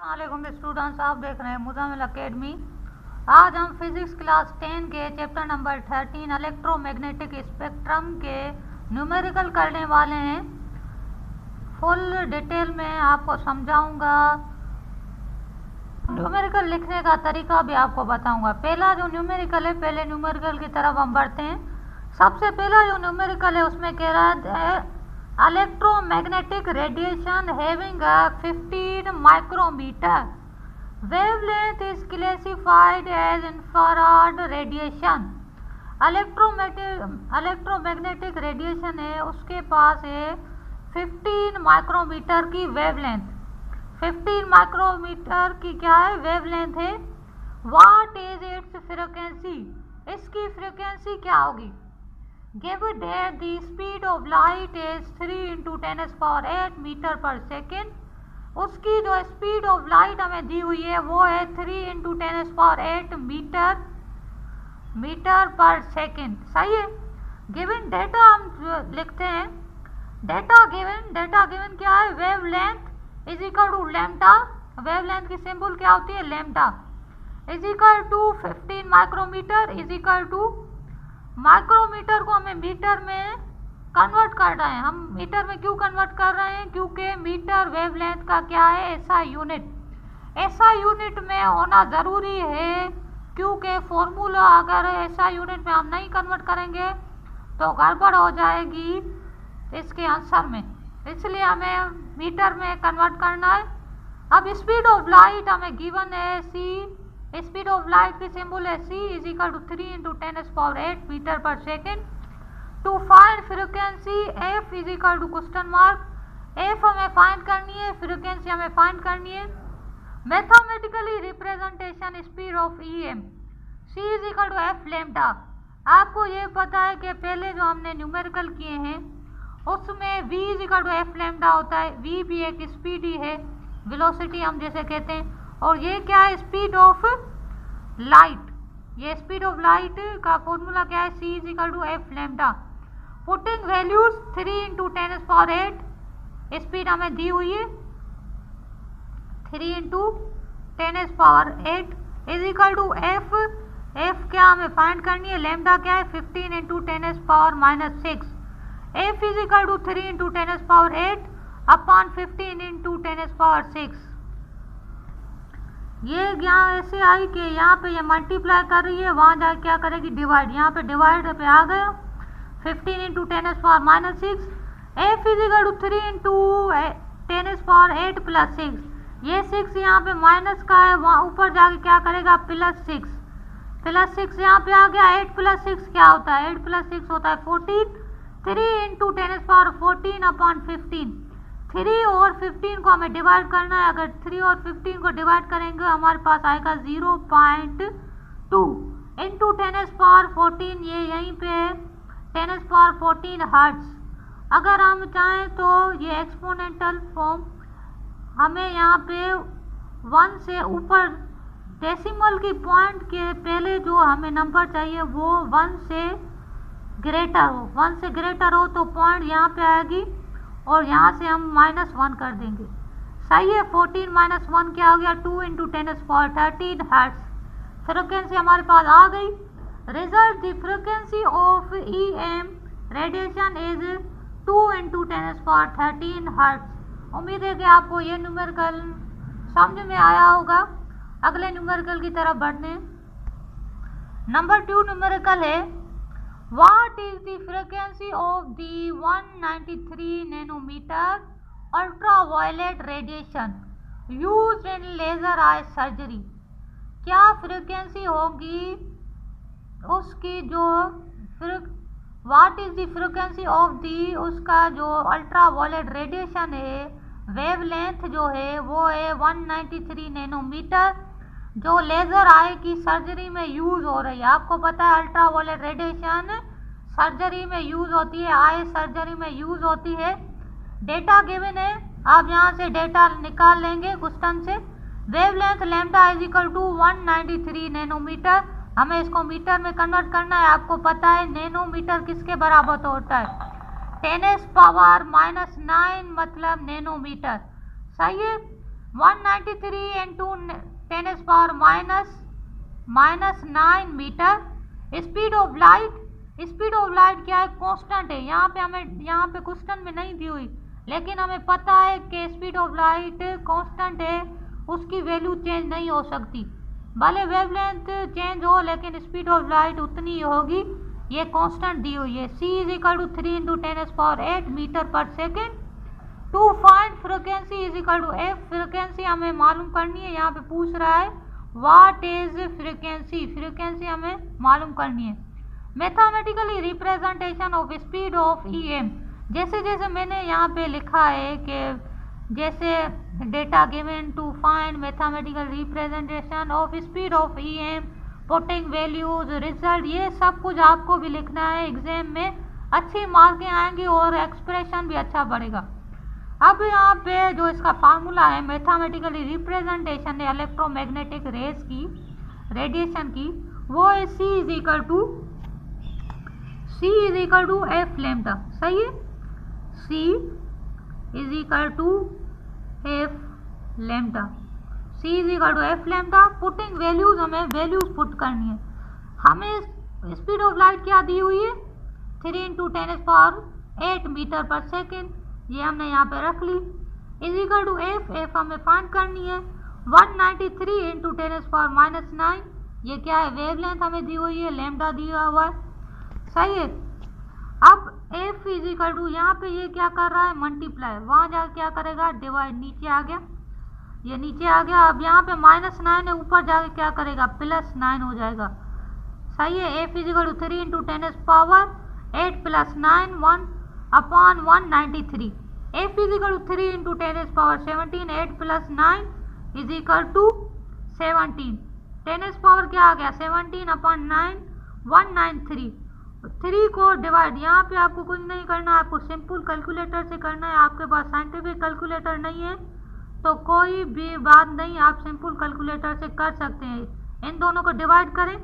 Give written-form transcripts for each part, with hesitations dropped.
अस्सलाम स्टूडेंट्स, आप देख रहे हैं मुज़म्मिल एकेडमी। आज हम फिजिक्स क्लास 10 के चैप्टर नंबर 13 इलेक्ट्रोमैग्नेटिक स्पेक्ट्रम के न्यूमेरिकल करने वाले हैं। फुल डिटेल में आपको समझाऊंगा, न्यूमेरिकल लिखने का तरीका भी आपको बताऊंगा। पहला जो न्यूमेरिकल है, पहले न्यूमेरिकल की तरफ हम बढ़ते हैं। सबसे पहला जो न्यूमेरिकल है उसमें कह रहा है electromagnetic radiation having a 15 micrometer wavelength is classified as infrared radiation। Electromagnetic radiation है, उसके पास है 15 माइक्रोमीटर की वेवलेंथ। 15 माइक्रोमीटर की क्या है, वेवलेंथ है। व्हाट इज इट्स फ्रीक्वेंसी, इसकी फ्रीक्वेंसी क्या होगी। Given that the speed of light is 3 × 10⁸ metre पर सेकेंड, उसकी जो स्पीड ऑफ लाइट हमें दी हुई है वो है 3 × 10⁸ मीटर पर सेकेंड। सही है। गिवन डेटा हम लिखते हैं, डेटा गिवन क्या है, wavelength is equal to lambda. Wavelength की सिंबल क्या होती है, lambda, is equal to 15 micrometre is equal to, micrometre को हमें मीटर में कन्वर्ट कर रहे हैं। हम मीटर में क्यों कन्वर्ट कर रहे हैं, क्योंकि मीटर वेवलेंथ का क्या है, ऐसा यूनिट। ऐसा यूनिट में होना ज़रूरी है, क्योंकि फॉर्मूला अगर ऐसा यूनिट में हम नहीं कन्वर्ट करेंगे तो गड़बड़ हो जाएगी इसके आंसर में, इसलिए हमें मीटर में कन्वर्ट करना है। अब स्पीड ऑफ लाइट हमें गिवन है सी, स्पीड ऑफ लाइट की सिंबल है C is equal to 3 × 10⁸ metre पर second. To find frequency F is equal to question mark. F हमें फाइंड करनी है, फ्रीक्वेंसी हमें फाइंड करनी है। Mathematically representation speed of E M, C is equal to F lambda. आपको ये पता है कि पहले जो हमने न्यूमेरिकल किए हैं उसमें V is equal to F lambda होता है। वी भी एक स्पीड ही है, वेलोसिटी हम जैसे कहते हैं। और ये क्या है, स्पीड ऑफ लाइट। ये स्पीड ऑफ लाइट का फॉर्मूला क्या है, C is equal to F lambda. Putting values 3 × 10⁸, speed हमें दी हुई है 3 × 10⁸ is equal to F. F क्या हमें फाइंड करनी है, लैम्डा क्या है, 15 × 10⁻⁻6। F is equal to 3 × 10⁸ upon 15 × 10⁻6। ये यहाँ ऐसे आई कि यहाँ पे ये मल्टीप्लाई कर रही है, वहाँ जाके क्या करेगी, डिवाइड। यहाँ पे डिवाइड पे आ गया 15 × 10⁻⁻6। F is equal to 3 × 10⁸ plus 6। ये 6 यहाँ पे माइनस का है, वहाँ ऊपर जाके क्या करेगा, +6। +6 यहाँ पे आ गया। 8 + 6 क्या होता है, 8 + 6 होता है 14। 3 × 10⁻14 अपॉन 15। 3 और 15 को हमें डिवाइड करना है। अगर 3 और 15 को डिवाइड करेंगे हमारे पास आएगा 0.2 इंटू 10⁻14। ये यहीं पे 10⁻14 हर्ट्ज। अगर हम चाहें तो ये एक्सपोनेंटल फॉर्म, हमें यहाँ पे 1 से ऊपर डेसिमल की पॉइंट के पहले जो हमें नंबर चाहिए वो 1 से ग्रेटर हो। 1 से ग्रेटर हो तो पॉइंट यहाँ पे आएगी और यहाँ से हम -1 कर देंगे। सही है। 14 - 1 क्या हो गया, 2 × 10⁻13 हर्ट्ज। फ्रीक्वेंसी हमारे पास आ गई। Result the frequency of E M radiation is 2 × 10⁻13 hertz. उम्मीद है कि आपको ये न्यूमेरिकल समझ में आया होगा। अगले न्यूमेरिकल की तरफ बढ़ते हैं। नंबर 2 न्यूमेरिकल है, What is the frequency of the 193 nanometer ultraviolet radiation used in laser eye surgery? क्या फ्रीक्वेंसी होगी उसकी, जो What is the frequency of the, उसका जो अल्ट्रावायलेट रेडिएशन है, वेवलेंथ जो है वो है 193 नैनोमीटर, जो लेज़र आई की सर्जरी में यूज़ हो रही है। आपको पता है अल्ट्रावायलेट रेडिएशन सर्जरी में यूज़ होती है, आई सर्जरी में यूज़ होती है। डेटा गिवन है, आप यहाँ से डेटा निकाल लेंगे क्वेश्चन से। Wavelength lambda is equal to 193 nanometre. हमें इसको मीटर में कन्वर्ट करना है। आपको पता है नैनोमीटर किसके बराबर होता है, 10⁻⁻9 मतलब नैनोमीटर। सही है। 193 into 10⁻⁻⁹ metre. Speed of light क्या है, कांस्टेंट है। यहाँ पे क्वेश्चन में नहीं दी हुई, लेकिन हमें पता है कि स्पीड ऑफ लाइट कांस्टेंट है, उसकी वैल्यू चेंज नहीं हो सकती। भले वेवलेंथ चेंज हो लेकिन स्पीड ऑफ लाइट उतनी ही होगी, ये कांस्टेंट दी हुई है। c = 3 × 10⁸ मीटर पर second. To find frequency f, frequency हमें मालूम करनी है। यहाँ पे पूछ रहा है व्हाट इज फ्रीक्वेंसी हमें मालूम करनी है। Mathematically representation of speed of em, जैसे जैसे मैंने यहाँ पे लिखा है कि जैसे data given to find mathematical representation of speed of em, putting values, result, ये सब कुछ आपको भी लिखना है। एग्जाम में अच्छी मार्कें आएंगी और एक्सप्रेशन भी अच्छा बढ़ेगा। अब यहाँ पे जो इसका फार्मूला है मैथमेटिकली रिप्रेजेंटेशन है इलेक्ट्रोमैग्नेटिक रेज की, रेडिएशन की, वो है c = f लैम्डा। सही है, c = f lambda. Putting values, हमें वैल्यूज पुट करनी है। हमें स्पीड ऑफ लाइट क्या दी हुई है, 3 × 10⁸ मीटर पर सेकेंड, ये हमने यहाँ पे रख ली। f हमें फाइंड करनी है। 193 × 10⁻⁹, ये क्या है, वेवलेंथ हमें दी हुई है, लैम्डा दिया हुआ है। सही है। अब f यहाँ पे ये क्या कर रहा है, मल्टीप्लाई, वहाँ जाकर क्या करेगा, डिवाइड, नीचे आ गया, ये नीचे आ गया। अब यहाँ पे -9 है, ऊपर जाके क्या करेगा, +9 हो जाएगा। सही है। f = 3 × 10⁸ 8 + 9 1/193। f = 3 × 10⁻17 8 + 9 = 17। 10 क्या आ गया, 17/9 193। 3 को डिवाइड, यहाँ पे आपको कुछ नहीं करना है, आपको सिंपल कैलकुलेटर से करना है। आपके पास साइंटिफिक कैलकुलेटर नहीं है तो कोई भी बात नहीं, आप सिंपल कैलकुलेटर से कर सकते हैं। इन दोनों को डिवाइड करें,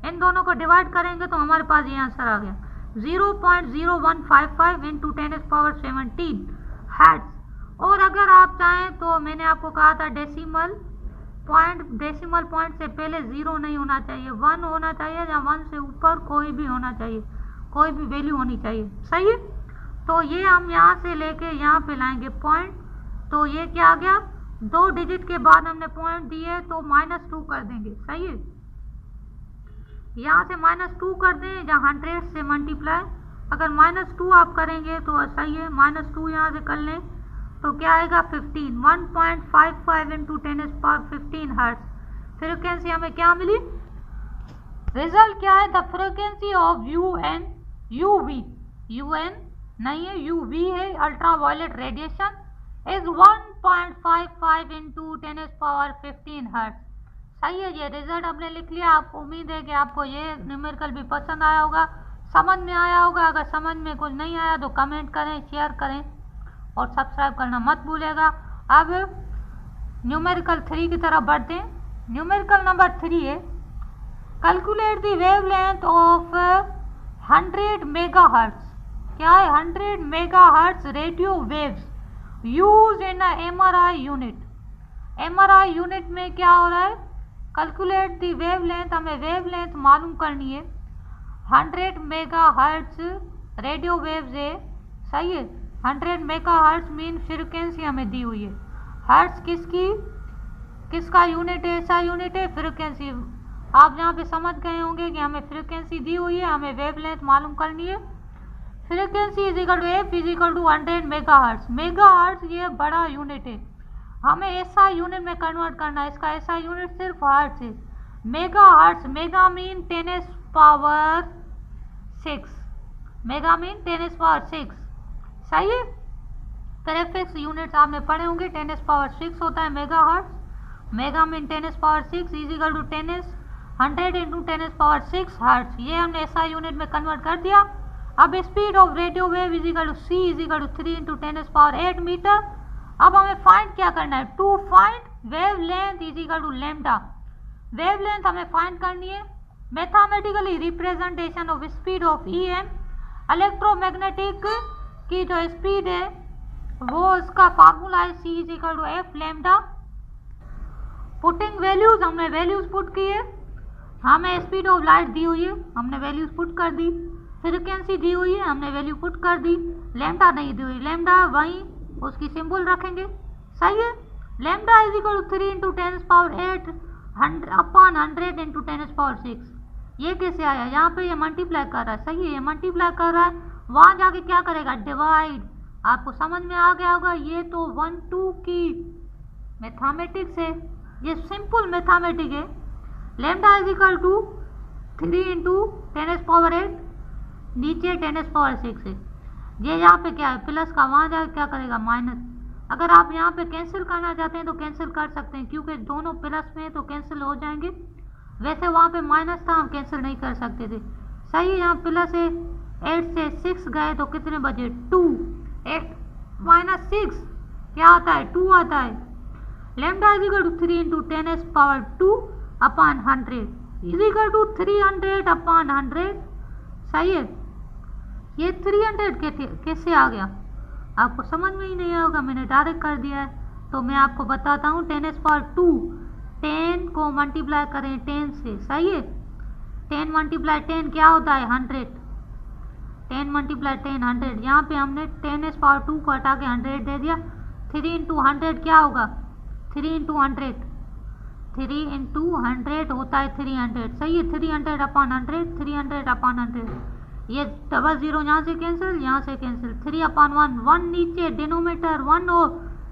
इन दोनों को डिवाइड करेंगे तो हमारे पास ये आंसर आ गया, 0.0155 × 10⁻17 हर्ट्ज। और अगर आप चाहें तो मैंने आपको कहा था डेसिमल पॉइंट से पहले 0 नहीं होना चाहिए, 1 होना चाहिए, या 1 से ऊपर कोई भी होना चाहिए, कोई भी वैल्यू होनी चाहिए। सही है। तो ये हम यहाँ से लेके यहाँ पे लाएंगे पॉइंट, तो ये क्या आ गया, 2 डिजिट के बाद हमने पॉइंट दिए तो -2 कर देंगे। सही है। यहाँ से -2 कर दें, या 100 से मल्टीप्लाई, अगर -2 आप करेंगे तो सही है, -2 यहाँ से कर लें तो क्या आएगा, 15, 1.55 × 10⁻15 हर्ट्ज। फ्रीक्वेंसी हमें क्या मिली, रिजल्ट क्या है, द फ्रीक्वेंसी ऑफ UN नहीं है, UV है, अल्ट्रावायलेट रेडिएशन इज 1.55 × 10⁻15 हर्ट्ज। सही है। ये रिजल्ट हमने लिख लिया। आपको उम्मीद है कि आपको ये न्यूमेरिकल भी पसंद आया होगा, समझ में आया होगा। अगर समझ में कुछ नहीं आया तो कमेंट करें, शेयर करें और सब्सक्राइब करना मत भूलिएगा। अब न्यूमेरिकल 3 की तरफ बढ़ते हैं। न्यूमेरिकल नंबर 3 है, calculate the wavelength of 100 megahertz. क्या है, 100 megahertz radio waves use in MRI unit. MRI unit में क्या हो रहा है, कैलकुलेट द वेवलेंथ, हमें वेवलेंथ मालूम करनी है। 100 मेगाहर्ट्ज रेडियो वेव्स है। सही है। 100 मेगाहर्ट्ज मीन फ्रीक्वेंसी हमें दी हुई है। हर्ट्ज किसका यूनिट है, ऐसा यूनिट है फ्रीक्वेंसी। आप यहाँ पे समझ गए होंगे कि हमें फ्रीक्वेंसी दी हुई है, हमें वेवलेंथ मालूम करनी है। Frequency = f = 100 megahertz. मेगाहर्ट्ज ये बड़ा यूनिट है, हमें ऐसा यूनिट में कन्वर्ट करना है। इसका ऐसा यूनिट सिर्फ हर्ट्ज है। Megahertz, mega mean 10⁻6, mega mean 10⁻6। सही है। प्रीफिक्स यूनिट्स आपने पढ़े होंगे, 10⁻6 होता है मेगाहर्ट्ज। Mega mean 10⁻6 = 100 × 10⁻6 hertz. ये हमने ऐसा यूनिट में कन्वर्ट कर दिया। अब speed of radio wave c = 3 × 10⁸ metre. अब हमें फाइंड क्या करना है, to find wavelength = lambda. Wavelength हमें फाइंड करनी है। Mathematically representation of speed of EM, electromagnetic की जो स्पीड है वो उसका फार्मूला है c = f lambda. Putting values, हमने वैल्यूज पुट किए, हमें स्पीड ऑफ लाइट दी हुई है, हमने वैल्यूज पुट कर दी, फ्रीक्वेंसी दी हुई है, हमने वैल्यू पुट कर दी, लैम्डा नहीं दी हुई, लैम्डा वहीं उसकी सिंबल रखेंगे, सही है। Lambda is equal to 3 × 10⁸ 100 into 10⁶ ये कैसे आया, यहाँ पे ये मल्टीप्लाई कर रहा है, सही है, ये मल्टीप्लाई कर रहा है, वहाँ जाके क्या करेगा, डिवाइड। आपको समझ में आ गया होगा, ये तो 1-2 की मैथमेटिक्स है, ये सिंपल मैथमेटिक है। लैम्डा इज इक्वल टू 3 × 10⁸, नीचे 10⁶ है, ये यहाँ पे क्या है प्लस का, वहाँ जाके क्या करेगा माइनस। अगर आप यहाँ पे कैंसिल करना चाहते हैं तो कैंसिल कर सकते हैं, क्योंकि दोनों प्लस में तो कैंसिल हो जाएंगे, वैसे वहाँ पे माइनस था, हम कैंसिल नहीं कर सकते थे, सही है। यहाँ प्लस है, 8 से 6 गए तो कितने बचे 2, 8 - 6 क्या आता है 2 आता है। Lambda is equal to 3 × 10⁻² is equal to 300/100, सही है। ये 300 कैसे आ गया, आपको समझ में ही नहीं होगा, मैंने डायरेक्ट कर दिया है, तो मैं आपको बताता हूँ 10⁻², 10 को मल्टीप्लाई करें 10 से, सही है। 10 × 10 क्या होता है 100, 10 × 10 100, यहाँ पे हमने 10⁻² को हटा के 100 दे दिया, 3 × 100 क्या होगा 3 × 100, 3 × 100 होता है 300, सही है। 300/100, 300/100, ये 00 यहाँ से कैंसिल, यहाँ से कैंसिल, 3/1, 1 नीचे, डिनोमीटर 1 हो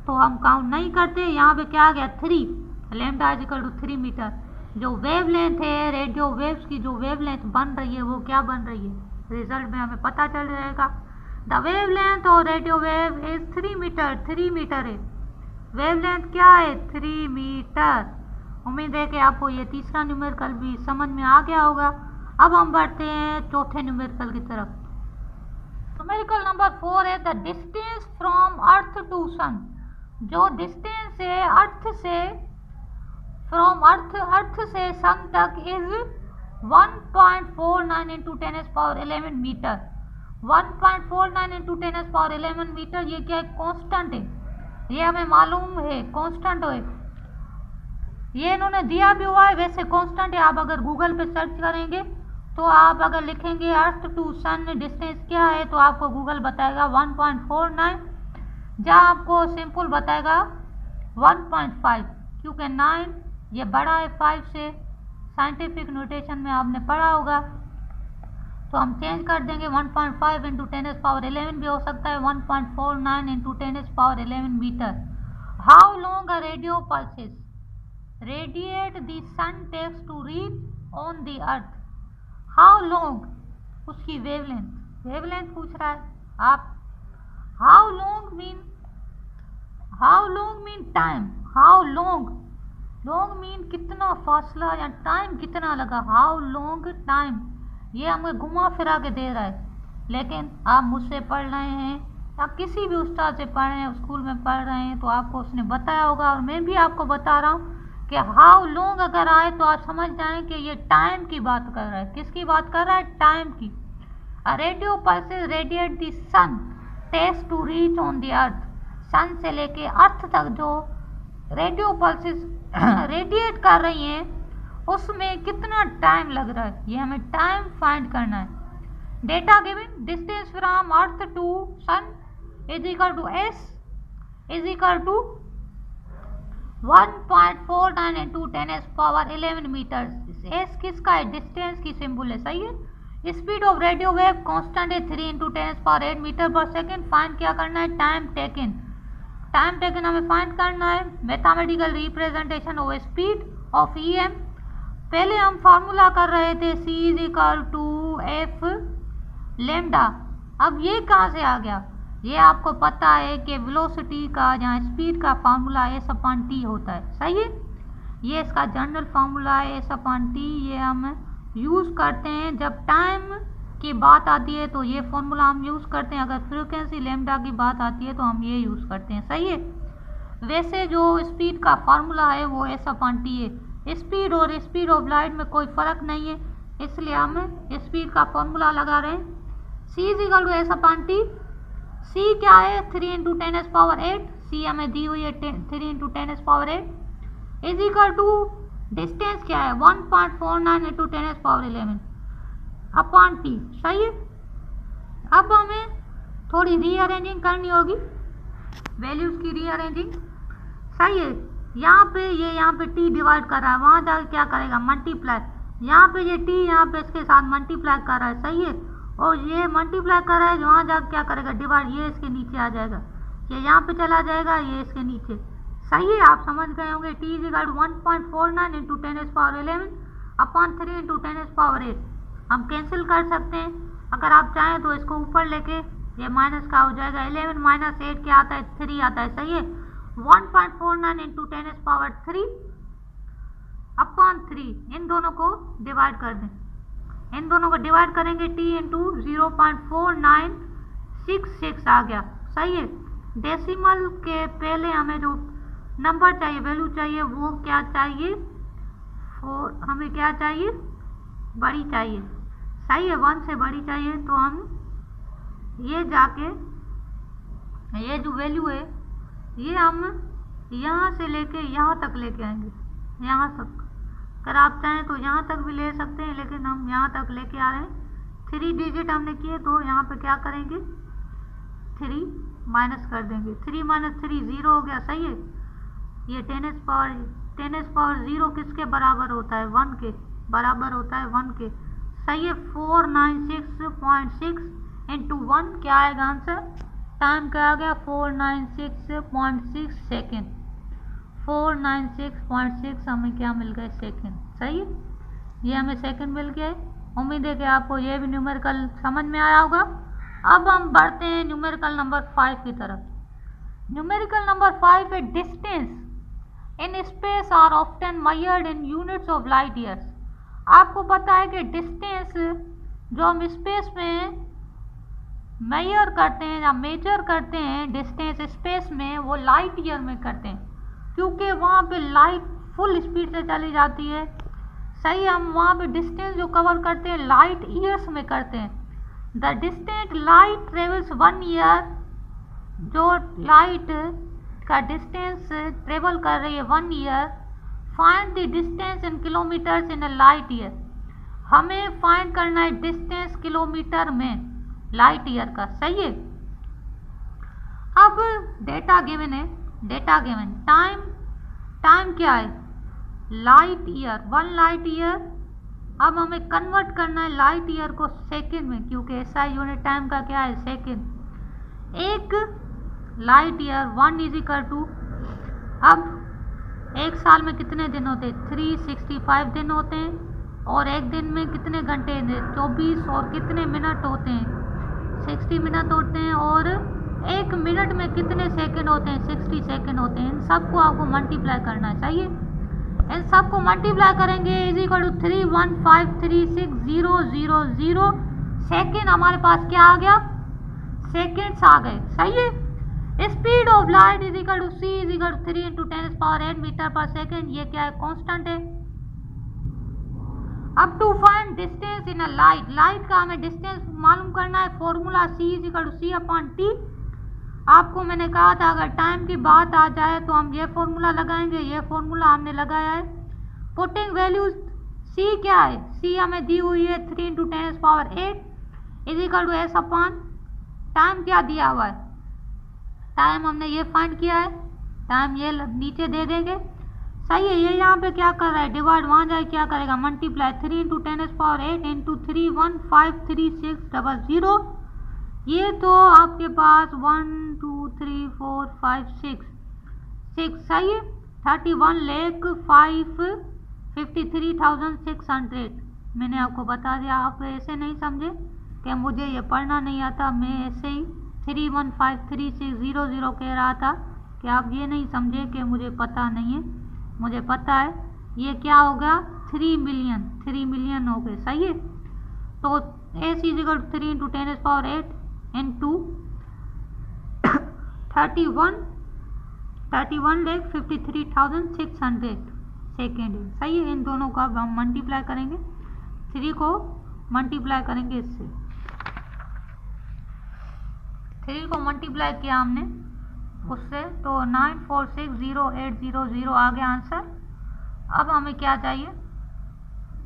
तो हम काउंट नहीं करते, यहाँ पे क्या आ गया 3, lambda is equal to 3 metre. जो वेवलेंथ है रेडियो वेव्स की, जो वेवलेंथ बन रही है वो क्या बन रही है, रिजल्ट में हमें पता चल जाएगा। द वेवलेंथ और radio wave is 3 metre, 3 metre है, वेवलेंथ क्या है 3 मीटर। उम्मीद है कि आपको ये तीसरा न्यूमेरिकल भी समझ में आ गया होगा। अब हम बढ़ते हैं चौथे न्यूमेरिकल की तरफ। न्यूमेरिकल नंबर 4 है the distance from earth to sun. जो डिस्टेंस है अर्थ से, फ्रॉम अर्थ से सन तक इज 1.49 × 10⁻11 मीटर। 1.49 × 10⁻11 मीटर, ये क्या है कांस्टेंट है, ये हमें मालूम है कांस्टेंट है, ये इन्होंने दिया भी हुआ है, वैसे कांस्टेंट है। आप अगर गूगल पे सर्च करेंगे तो आप अगर लिखेंगे अर्थ टू सन डिस्टेंस क्या है तो आपको गूगल बताएगा 1.49, जहाँ आपको सिंपल बताएगा 1.5, क्योंकि 9 ये बड़ा है 5 से, साइंटिफिक नोटेशन में आपने पढ़ा होगा, तो हम चेंज कर देंगे 1.5 × 10⁻11 भी हो सकता है, 1.49 × 10⁻11 metre. How long a radio pulses radiate the sun takes to reach on the earth. How long उसकी वेवलेंथ पूछ रहा है आप। How long mean time, how long mean कितना फासला या टाइम कितना लगा, हाउ लॉन्ग टाइम, ये हमें घुमा फिरा के दे रहा है। लेकिन आप मुझसे पढ़ रहे हैं या किसी भी उस्ताद से पढ़ रहे हैं, स्कूल में पढ़ रहे हैं, तो आपको उसने बताया होगा, और मैं भी आपको बता रहा हूँ कि हाउ लॉन्ग अगर आए तो आप समझ जाएं कि ये टाइम की बात कर रहा है। किसकी बात कर रहा है, टाइम की। Radio pulses radiate the sun takes to reach on the earth. Sun से लेके अर्थ तक जो रेडियो पल्सेस रेडिएट कर रही हैं उसमें कितना टाइम लग रहा है, ये हमें टाइम फाइंड करना है। Data given distance from earth to sun is equal to S is equal to 1.49 × 10⁻11 metre. S किसका है, डिस्टेंस की सिंबल है, सही है। Speed of radio wave constant है 3 × 10⁸ मीटर पर सेकेंड। फाइंड क्या करना है, टाइम टेकन हमें फाइंड करना है। Mathematical representation of speed of EM, पहले हम फार्मूला कर रहे थे C = F लैम्डा। अब ये कहाँ से आ गया, ये आपको पता है कि वेलोसिटी का या स्पीड का फार्मूला S/T होता है, सही है। ये इसका जनरल फार्मूला है S/T, ये हम यूज़ करते हैं जब टाइम की बात आती है तो ये फार्मूला हम यूज़ करते हैं, अगर फ्रीक्वेंसी लैम्डा की बात आती है तो हम ये यूज़ करते हैं, सही है। वैसे जो स्पीड का फार्मूला है वो S/T है। स्पीड और स्पीड ऑफ लाइट में कोई फ़र्क नहीं है, इसलिए हम स्पीड का फार्मूला लगा रहे हैं। C = S/T। C क्या है 3 × 10⁸, C हमें दी हुई है 3 × 10⁸। इज इक्वल टू डिस्टेंस क्या है 1.49 इंटू 10⁻11 अपॉन टी। सही है। अब हमें थोड़ी रीअरेंजिंग करनी होगी, वैल्यूज की रीअरेंजिंग। सही है। यहाँ पे ये यहाँ पे टी डिवाइड कर रहा है, वहाँ जाकर क्या करेगा मल्टीप्लाई, यहाँ पे ये टी यहाँ पे इसके साथ मल्टीप्लाई कर रहा है। सही है। और ये मल्टीप्लाई कर रहा है, वहाँ जाकर क्या करेगा डिवाइड, ये इसके नीचे आ जाएगा, ये यहाँ पे चला जाएगा, ये इसके नीचे। सही है। आप समझ गए होंगे। T is equal to 1.49 into 10⁻11 upon 3 into 10⁸ हम कैंसिल कर सकते हैं। अगर आप चाहें तो इसको ऊपर लेके ये माइनस का हो जाएगा, 11 माइनस 8 क्या आता है 3 आता है। सही है। 1.49 इंटू 10⁻3 अपॉन 3 इन दोनों को डिवाइड कर दें, इन दोनों को डिवाइड करेंगे टी इंटू 0.4966 आ गया। सही है। डेसिमल के पहले हमें जो नंबर चाहिए, वैल्यू चाहिए, वो क्या चाहिए, हमें क्या चाहिए बड़ी चाहिए। सही है। 1 से बड़ी चाहिए, तो हम ये जाके ये जो वैल्यू है ये हम यहाँ से लेके यहाँ तक लेके आएंगे, यहाँ तक। अगर आप चाहें तो यहाँ तक भी ले सकते हैं, लेकिन हम यहाँ तक लेके आ रहे हैं। 3 डिजिट हमने किए, तो यहाँ पे क्या करेंगे 3 माइनस कर देंगे, 3 माइनस 3 0 हो गया। सही है। ये 10⁻0 किसके बराबर होता है 1 के बराबर होता है 1 के। सही है। 496.6 इंटू 1 क्या आएगा आंसर, टाइम क्या आ गया 496.6 सेकेंड। 496.6 हमें क्या मिल गए सेकेंड। सही है। ये हमें सेकेंड मिल गया है। उम्मीद है कि आपको ये भी न्यूमेरिकल समझ में आया होगा। अब हम बढ़ते हैं न्यूमेरिकल नंबर 5 की तरफ। न्यूमेरिकल नंबर 5 है distance in space are often measured in units of light years. आपको पता है कि डिस्टेंस जो हम स्पेस में मेजर करते हैं या मेजर करते हैं, डिस्टेंस स्पेस में वो लाइट ईयर में करते हैं, क्योंकि वहाँ पे लाइट फुल स्पीड से चली जाती है। सही। हम वहाँ पे डिस्टेंस जो कवर करते हैं लाइट ईयर्स में करते हैं। The distance light travels 1 year, जो लाइट का डिस्टेंस ट्रेवल कर रही है 1 year, find the distance in kilometres in a light year. हमें फाइंड करना है डिस्टेंस किलोमीटर में लाइट ईयर का। सही है। अब डेटा गिवन है, डेटा गिवन टाइम, टाइम क्या है लाइट ईयर 1 लाइट ईयर। अब हमें कन्वर्ट करना है लाइट ईयर को सेकंड में, क्योंकि ऐसा यूनिट टाइम का क्या है सेकंड। एक light year 1 is equal to, अब एक साल में कितने दिन होते हैं 365 दिन होते हैं, और एक दिन में कितने घंटे 24, और कितने मिनट होते हैं 60 मिनट होते हैं, और एक मिनट में कितने सेकंड होते हैं 60 सेकंड होते हैं। इन सबको आपको मल्टीप्लाई करना है। सही है। इन सबको मल्टीप्लाई करेंगे इज इक्वल टू 31536,000 सेकेंड हमारे पास क्या आ गया सेकेंड्स आ गए। सही है। Speed of light is equal to c is equal to 3 into 10⁸ metre पर सेकेंड। ये क्या है कांस्टेंट है। अब to find distance in a light, light का हमें डिस्टेंस मालूम करना है। Formula c is equal to c upon t। आपको मैंने कहा था अगर टाइम की बात आ जाए तो हम ये फॉर्मूला लगाएंगे, ये फॉर्मूला हमने लगाया है। पुटिंग वैल्यूज c क्या है, c हमें दी हुई है 3 into 10⁸ is equal to s upon time क्या दिया हुआ है, टाइम हमने ये फाइंड किया है, टाइम ये नीचे दे देंगे। सही है। ये यहाँ पे क्या कर रहा है डिवाइड, वहाँ जाए क्या करेगा मल्टीप्लाई 3 इंटू 10⁸ इंटू 3153600। ये तो आपके पास 1 2 3 4 5 6 सही है। 31,05,53,600 मैंने आपको बता दिया। आप ऐसे नहीं समझे कि मुझे ये पढ़ना नहीं आता, मैं ऐसे ही 3153600 कह रहा था कि आप ये नहीं समझे कि मुझे पता नहीं है, मुझे पता है। ये क्या होगा 3 मिलियन हो गए। सही है। तो s is equal to 3 into 10⁸ into 31,53,600 second. सही है। इन दोनों का हम मल्टीप्लाई करेंगे, 3 को मल्टीप्लाई करेंगे इससे, 3 को मल्टीप्लाई किया हमने उससे, तो 9460800 आ गया आंसर। अब हमें क्या चाहिए,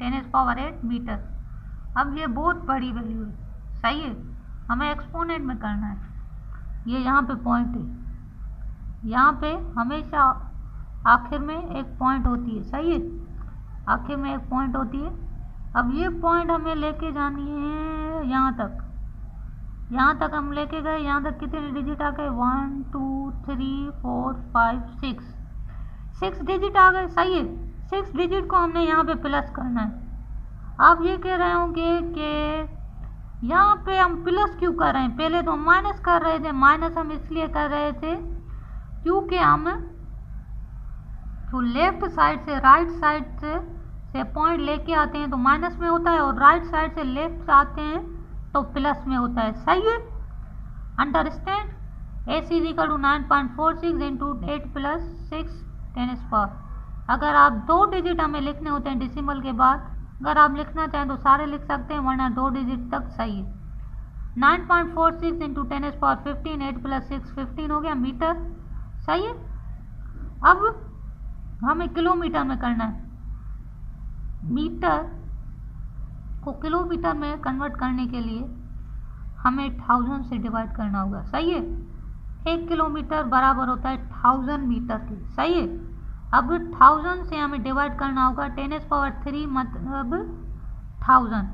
10⁸ मीटर। अब ये बहुत बड़ी वैल्यू है, सही है, हमें एक्सपोनेंट में करना है। ये यहाँ पे पॉइंट है, यहाँ पे हमेशा आखिर में एक पॉइंट होती है, सही है, आखिर में एक पॉइंट होती है। अब ये पॉइंट हमें लेके जानी है यहाँ तक, यहाँ तक हम लेके गए, यहाँ तक कितने डिजिट आ गए, 1 2 3 4 5 6 डिजिट आ गए, सही है। 6 डिजिट को हमने यहाँ पे प्लस करना है। आप ये कह रहे होंगे कि यहाँ पे हम प्लस क्यों कर रहे हैं, पहले तो हम माइनस कर रहे थे। माइनस हम इसलिए कर रहे थे क्योंकि हम जो लेफ्ट साइड से राइट साइड से पॉइंट लेके आते हैं तो माइनस में होता है, और राइट साइड से लेफ्ट आते हैं तो प्लस में होता है, सही है। अंडरस्टैंड। AC = 9.46 × 8 + 6 10⁻। अगर आप 2 डिजिट हमें लिखने होते हैं डेसिमल के बाद, अगर आप लिखना चाहें तो सारे लिख सकते हैं, वरना 2 डिजिट तक सही है। 9.46 × 10⁻15 8 + 6 15 हो गया मीटर, सही है। अब हमें किलोमीटर में करना है। मीटर को किलोमीटर में कन्वर्ट करने के लिए हमें 1000 से डिवाइड करना होगा, सही है। 1 किलोमीटर बराबर होता है 1000 मीटर की, सही है। अब 1000 से हमें डिवाइड करना होगा 10⁻³ मतलब 1000,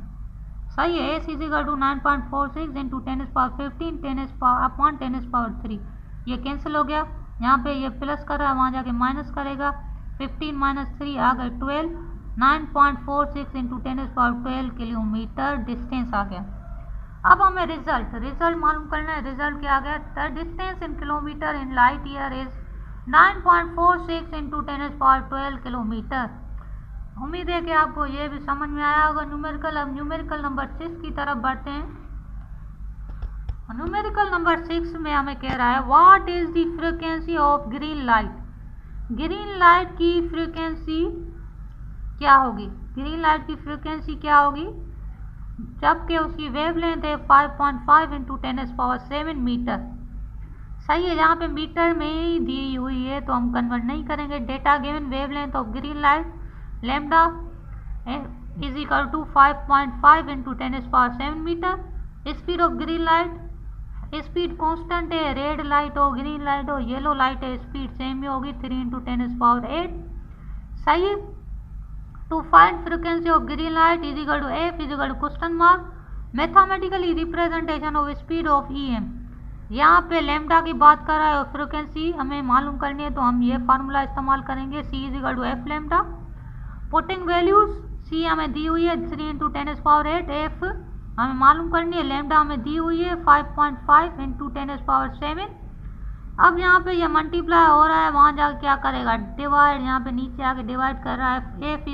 सही है। AC = 9.46 × 10⁻15 10⁻3 ये कैंसिल हो गया, यहाँ पे ये प्लस कर रहा है, वहाँ जाके माइनस करेगा, 15 - 3 आ गए 12। 9.46 × 10⁻12 किलोमीटर डिस्टेंस आ गया। अब हमें रिजल्ट मालूम करना है। रिजल्ट क्या आ गया, the distance in kilometre in light year is 9.46 × 10⁻12 kilometre. उम्मीद है कि आपको ये भी समझ में आया होगा न्यूमेरिकल। अब न्यूमेरिकल नंबर 6 की तरफ बढ़ते हैं। न्यूमेरिकल नंबर 6 में हमें कह रहा है what is the frequency of green light. Green light की फ्रीक्वेंसी क्या होगी, ग्रीन लाइट की फ्रीक्वेंसी क्या होगी, जबकि उसकी वेवलेंथ है 5.5 × 10⁻7 मीटर, सही है। यहाँ पे मीटर में ही दी हुई है तो हम कन्वर्ट नहीं करेंगे। Data given wavelength of green light lambda = 5.5 × 10⁻7 metre. Speed of green light, speed constant है, रेड लाइट हो ग्रीन लाइट हो येलो लाइट है, स्पीड सेम ही होगी 3 × 10⁸8, सही है। To find frequency of green light F = mathematically representation of speed of EM। यहाँ पे लैम्डा की बात कर रहा है और फ्रीक्वेंसी हमें मालूम करनी है तो हम ये फार्मूला इस्तेमाल करेंगे, C = F lambda. Putting values, C हमें दी हुई है 3 × 10⁸8, F हमें मालूम करनी है, लैम्डा हमें दी हुई है 5.5 × 10⁻7। अब यहाँ पे ये मल्टीप्लाई हो रहा है, वहाँ जाकर क्या करेगा, डिवाइड, यहाँ पे नीचे आके डिवाइड कर रहा है। F =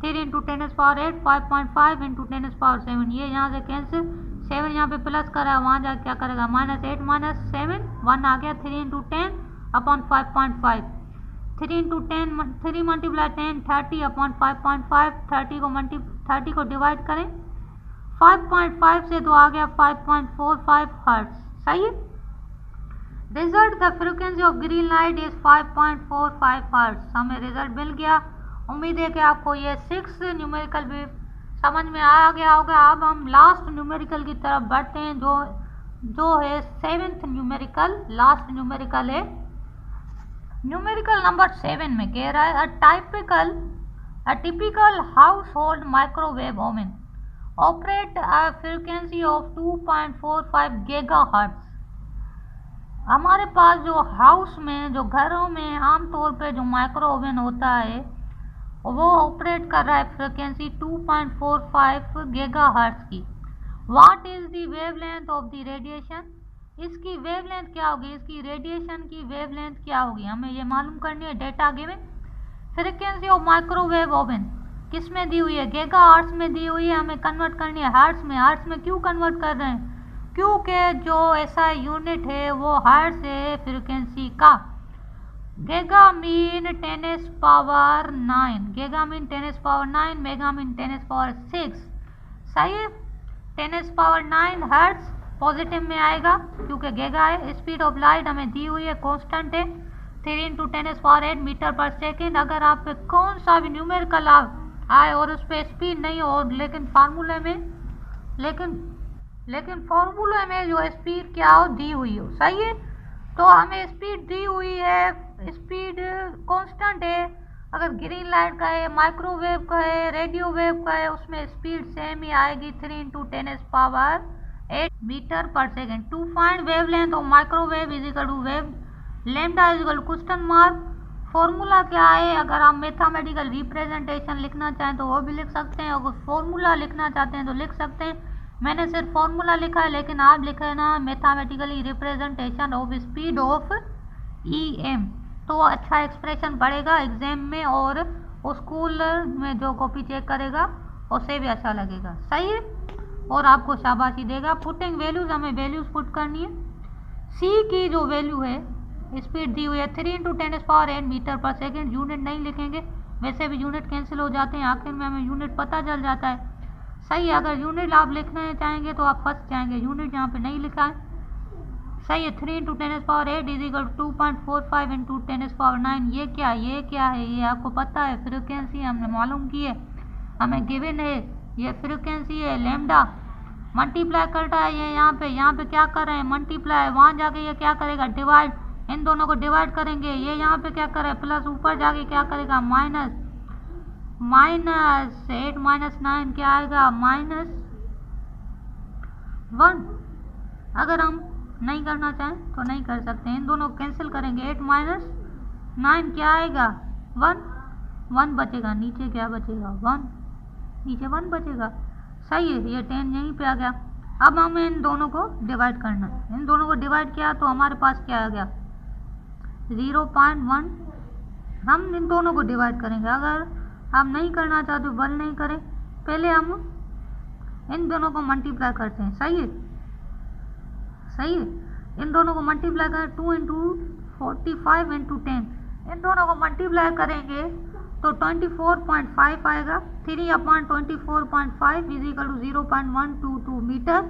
3 × 10⁸8 5.5 × 10⁻7, ये यहाँ से कैंसिल, 7 यहाँ पे प्लस कर रहा है, वहाँ जाकर क्या करेगा, -8 - 7 1 आ गया, 3 × 10/5.5 3 × 10 3 × 10 30/5.5 30 को डिवाइड करें 5.5 से तो आ गया 5.45 हर्ट्ज, सही है। Result the frequency of green light is 5.45 hertz. हमें रिजल्ट मिल गया। उम्मीद है कि आपको ये 6 न्यूमेरिकल भी समझ में आ गया होगा। अब हम लास्ट न्यूमेरिकल की तरफ बढ़ते हैं, जो है 7th न्यूमेरिकल, लास्ट न्यूमेरिकल है। न्यूमेरिकल नंबर 7 में कह रहा है a typical house hold microwave oven operate a frequency of 2.45 gigahertz. हमारे पास जो हाउस में, जो घरों में आमतौर पे जो माइक्रो ओवन होता है वो ऑपरेट कर रहा है फ्रीक्वेंसी 2.45 गीगाहर्ट्ज की। What is the wavelength of the radiation. इसकी वेवलेंथ क्या होगी, इसकी रेडिएशन की वेवलेंथ क्या होगी, हमें ये मालूम करनी है। Data given frequency of microwave oven किस में दी हुई है, गीगाहर्ट्ज में दी हुई है, हमें कन्वर्ट करनी है हर्ट्ज में। हर्ट्ज में क्यों कन्वर्ट कर रहे हैं, क्योंकि जो ऐसा यूनिट है वो हर्ट्ज है फ्रीक्वेंसी का। Giga mean 10⁻9, giga mean 10⁻9, mega mean 10⁻6, सही है। 10⁻9 हर्ट्ज पॉजिटिव में आएगा क्योंकि गीगा है। स्पीड ऑफ लाइट हमें दी हुई है, कांस्टेंट है 3 इंटू 10⁸ मीटर पर सेकेंड। अगर आप पे कौन सा भी न्यूमेरिकल आए और उस पर स्पीड नहीं हो, लेकिन फार्मूले में जो स्पीड क्या हो दी हुई हो, सही है। तो हमें स्पीड दी हुई है, स्पीड कांस्टेंट है। अगर ग्रीन लाइट का है, माइक्रोवेव का है, रेडियो वेव का है, उसमें स्पीड सेम ही आएगी 3 इंटू 10⁸ मीटर पर second. To find wavelength of microwave is equal to wave lambda is equal question mark. Formula क्या है? अगर आप मैथमेटिकल रिप्रेजेंटेशन लिखना चाहें तो वो भी लिख सकते हैं, अगर फॉर्मूला लिखना चाहते हैं तो लिख सकते हैं। मैंने सिर्फ फॉर्मूला लिखा है, लेकिन आप लिखे ना mathematically representation of speed of EM, तो अच्छा एक्सप्रेशन पड़ेगा एग्जाम में, और स्कूल में जो कॉपी चेक करेगा उसे भी अच्छा लगेगा, सही है, और आपको शाबाशी देगा। पुटिंग वैल्यूज, हमें वैल्यूज पुट करनी है। C की जो वैल्यू है, स्पीड दी हुई है 3 इंटू 10⁸ मीटर पर सेकेंड। यूनिट नहीं लिखेंगे, वैसे भी यूनिट कैंसिल हो जाते हैं, आखिर में हमें यूनिट पता चल जाता है, सही है। अगर यूनिट आप लिखना चाहेंगे तो आप फंस जाएंगे, यूनिट यहाँ पे नहीं लिखा है, सही है। 3 इंटू 10⁸ इज इक्वल 2.45 इंटू 10⁹ ये क्या है? ये आपको पता है, फ्रिक्वेंसी हमने मालूम की है, हमें गिवन है, ये फ्रिक्वेंसी है लैम्डा। मल्टीप्लाई करता है ये यहाँ पे क्या कर रहे हैं? मल्टीप्लाई। वहाँ जाके ये क्या करेगा? डिवाइड। इन दोनों को डिवाइड करेंगे, ये यहाँ पे क्या करे? प्लस। ऊपर जाके क्या करेगा? माइनस 8 माइनस 9 क्या आएगा? -1। अगर हम नहीं करना चाहें तो नहीं कर सकते, इन दोनों को कैंसिल करेंगे। 8 माइनस 9 क्या आएगा? 1 बचेगा, नीचे क्या बचेगा? 1, नीचे 1 बचेगा, सही है। ये 10 यहीं पे आ गया। अब हमें इन दोनों को डिवाइड करना है, इन दोनों को डिवाइड किया तो हमारे पास क्या आ गया? 0.1। हम इन दोनों को डिवाइड करेंगे, अगर आप नहीं करना चाहते तो बल नहीं करें, पहले हम इन दोनों को मल्टीप्लाई करते हैं, सही है, इन दोनों को मल्टीप्लाई करें 2 इंटू 45 इंटू 10, इन दोनों को मल्टीप्लाई करेंगे तो 24.5 आएगा। 3/24.5 इज इक्वल टू 0.122 मीटर